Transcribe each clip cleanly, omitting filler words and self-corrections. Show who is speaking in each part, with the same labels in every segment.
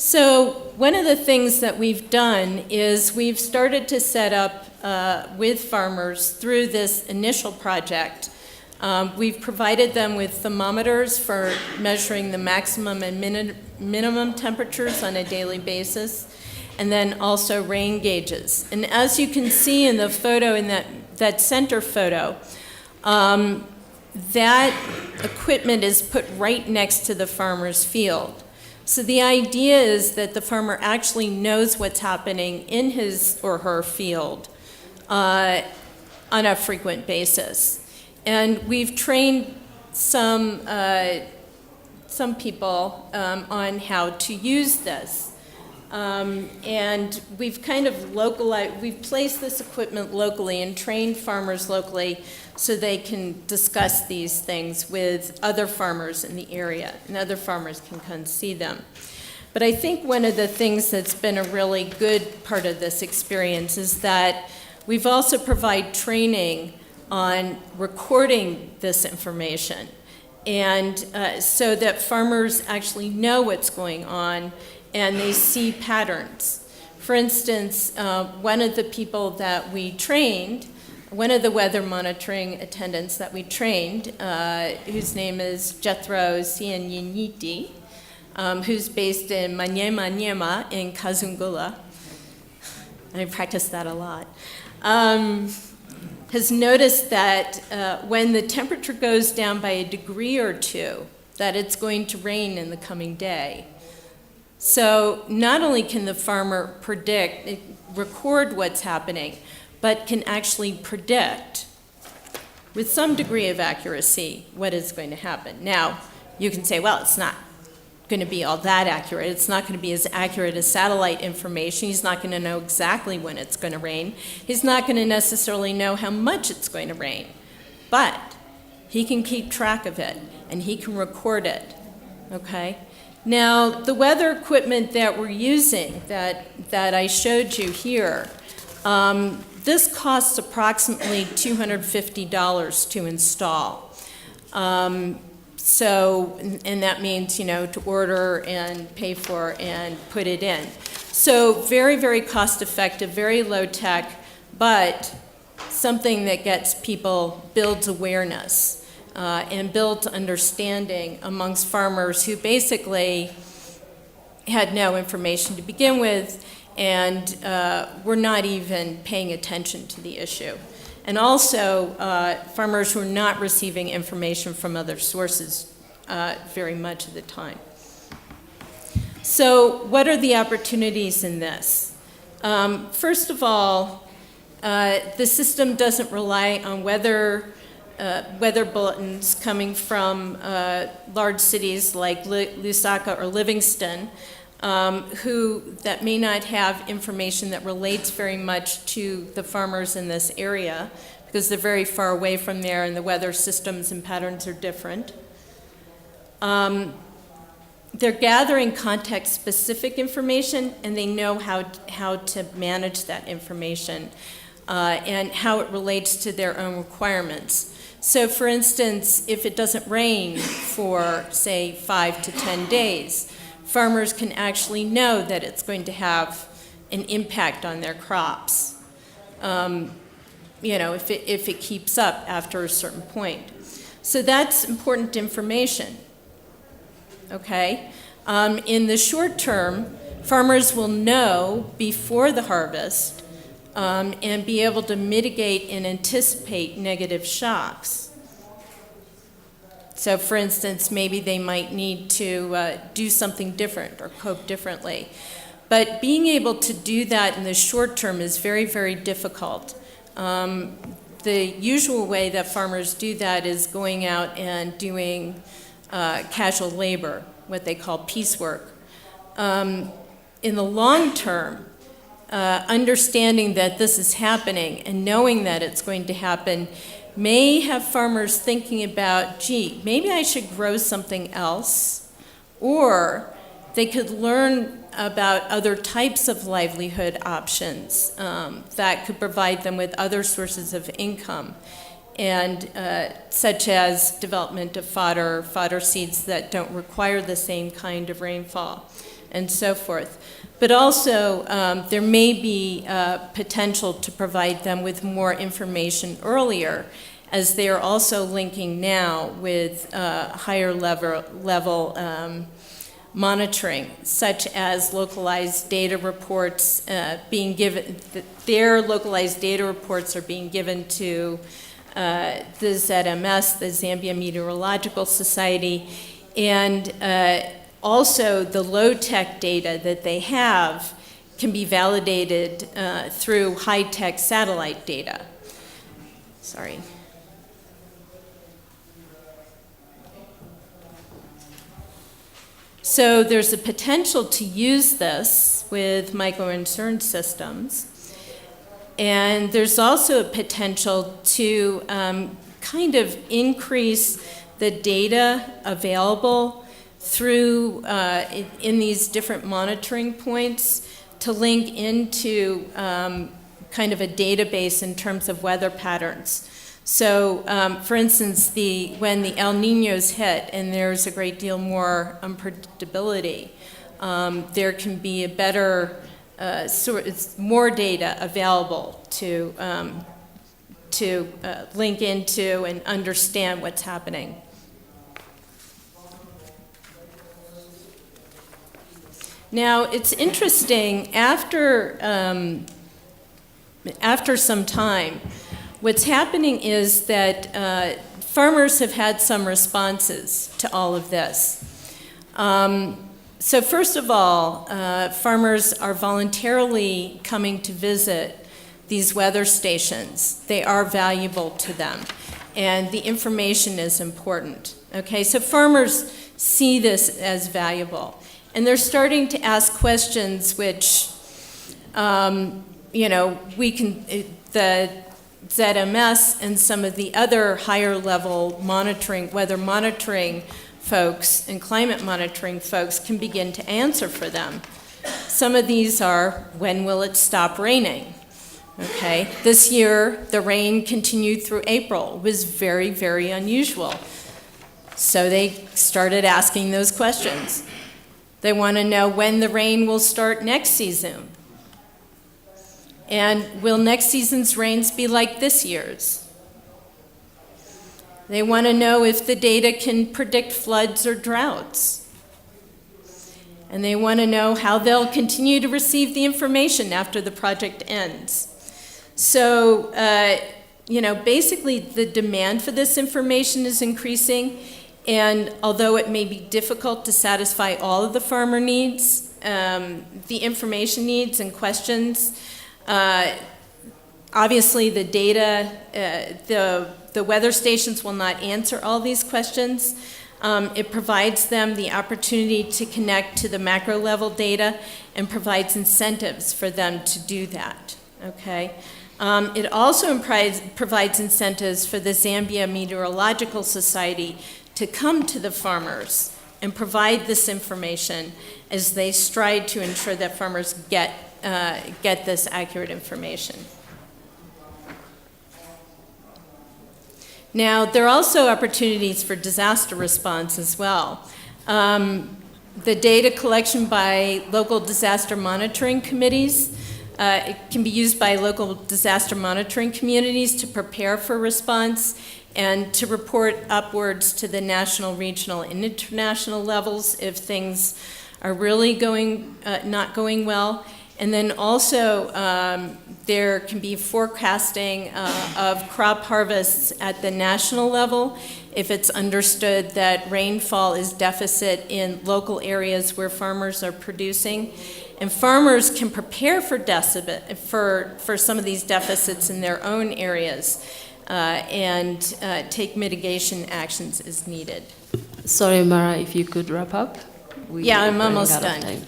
Speaker 1: So one of the things that we've done is we've started to set up with farmers through this initial project. We've provided them with thermometers for measuring the maximum and minimum temperatures on a daily basis, and then also rain gauges. And as you can see in the photo, in that center photo, that equipment is put right next to the farmer's field. So the idea is that the farmer actually knows what's happening in his or her field on a frequent basis. And we've trained some people on how to use this. And we've kind of we've placed this equipment locally and trained farmers locally so they can discuss these things with other farmers in the area, and other farmers can come see them. But I think one of the things that's been a really good part of this experience is that we've also provided training on recording this information, and so that farmers actually know what's going on and they see patterns. For instance, one of the people that we trained, one of the weather monitoring attendants that we trained, whose name is Jethro Sianyiniti, who's based in Manyema in Kazungula, I practice that a lot, has noticed that when the temperature goes down by a degree or two, that it's going to rain in the coming day. So not only can the farmer record what's happening, but can actually predict with some degree of accuracy what is going to happen. Now, you can say, well, it's not going to be all that accurate. It's not going to be as accurate as satellite information. He's not going to know exactly when it's going to rain. He's not going to necessarily know how much it's going to rain. But he can keep track of it, and he can record it, okay? Now, the weather equipment that we're using, that I showed you here, this costs approximately $250 to install. And that means, to order and pay for and put it in. So very, very cost effective, very low tech, but something that builds awareness and builds understanding amongst farmers who basically had no information to begin with and were not even paying attention to the issue. And also, farmers who are not receiving information from other sources very much of the time. So what are the opportunities in this? First of all, the system doesn't rely on weather bulletins coming from large cities like Lusaka or Livingston, that may not have information that relates very much to the farmers in this area because they're very far away from there and the weather systems and patterns are different. They're gathering context-specific information and they know how to manage that information and how it relates to their own requirements. So for instance, if it doesn't rain for, say, 5 to 10 days, farmers can actually know that it's going to have an impact on their crops, if it keeps up after a certain point. So that's important information, okay? In the short term, farmers will know before the harvest and be able to mitigate and anticipate negative shocks. So for instance, maybe they might need to do something different or cope differently. But being able to do that in the short term is very, very difficult. The usual way that farmers do that is going out and doing casual labor, what they call piecework. In the long term, understanding that this is happening and knowing that it's going to happen may have farmers thinking about, gee, maybe I should grow something else, or they could learn about other types of livelihood options that could provide them with other sources of income, and such as development of fodder seeds that don't require the same kind of rainfall. and so forth. But also, there may be potential to provide them with more information earlier, as they are also linking now with higher level monitoring, such as localized data reports being given. Their localized data reports are being given to the ZMS, the Zambia Meteorological Society, and also the low-tech data that they have can be validated through high-tech satellite data. Sorry. So there's a potential to use this with micro-insurance systems. And there's also a potential to kind of increase the data available through, in these different monitoring points, to link into kind of a database in terms of weather patterns. So, for instance, when the El Niños hit and there's a great deal more unpredictability, there can be a better, more data available to link into and understand what's happening. Now, it's interesting, after some time, what's happening is that farmers have had some responses to all of this. So first of all, farmers are voluntarily coming to visit these weather stations. They are valuable to them, and the information is important. Okay, so farmers see this as valuable. And they're starting to ask questions which, you know, the ZMS and some of the other higher level weather monitoring folks and climate monitoring folks can begin to answer for them. Some of these are, when will it stop raining? Okay, this year the rain continued through April. It was very, very unusual. So they started asking those questions. They want to know when the rain will start next season. And will next season's rains be like this year's? They want to know if the data can predict floods or droughts. And they want to know how they'll continue to receive the information after the project ends. So, you know, basically the demand for this information is increasing. And although it may be difficult to satisfy all of the farmer needs, the information needs and questions, obviously the data, the weather stations will not answer all these questions. It provides them the opportunity to connect to the macro level data and provides incentives for them to do that, okay? It also provides incentives for the Zambia Meteorological Society to come to the farmers and provide this information as they strive to ensure that farmers get this accurate information. Now, there are also opportunities for disaster response as well. The data collection by local disaster monitoring committees, it can be used by local disaster monitoring communities to prepare for response and to report upwards to the national, regional, and international levels if things are really not going well. And then also there can be forecasting of crop harvests at the national level if it's understood that rainfall is deficit in local areas where farmers are producing. And farmers can prepare for some of these deficits in their own areas and take mitigation actions as needed.
Speaker 2: Sorry, Mara, if you could wrap up.
Speaker 1: Yeah, I'm almost done.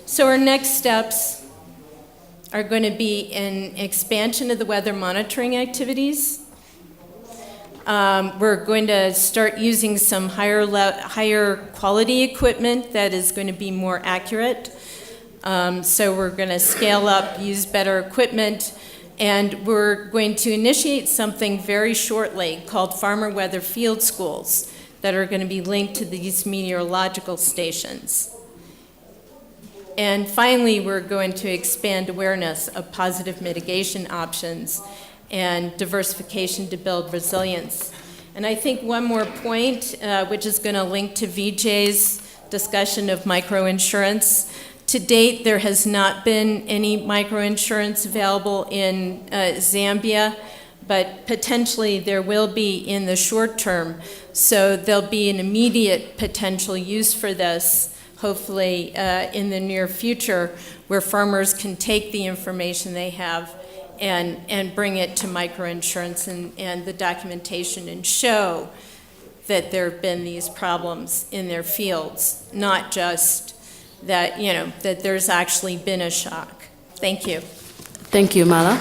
Speaker 1: So our next steps are going to be an expansion of the weather monitoring activities. We're going to start using some higher quality equipment that is going to be more accurate. So we're going to scale up, use better equipment, and we're going to initiate something very shortly called Farmer Weather Field Schools that are going to be linked to these meteorological stations. And finally, we're going to expand awareness of positive mitigation options and diversification to build resilience. And I think one more point, which is going to link to Vijay's discussion of microinsurance. To date, there has not been any microinsurance available in Zambia, but potentially there will be in the short term. So there'll be an immediate potential use for this, hopefully in the near future, where farmers can take the information they have and bring it to microinsurance and the documentation and show that there have been these problems in their fields, not just that, that there's actually been a shock. Thank you.
Speaker 2: Thank you, Mala.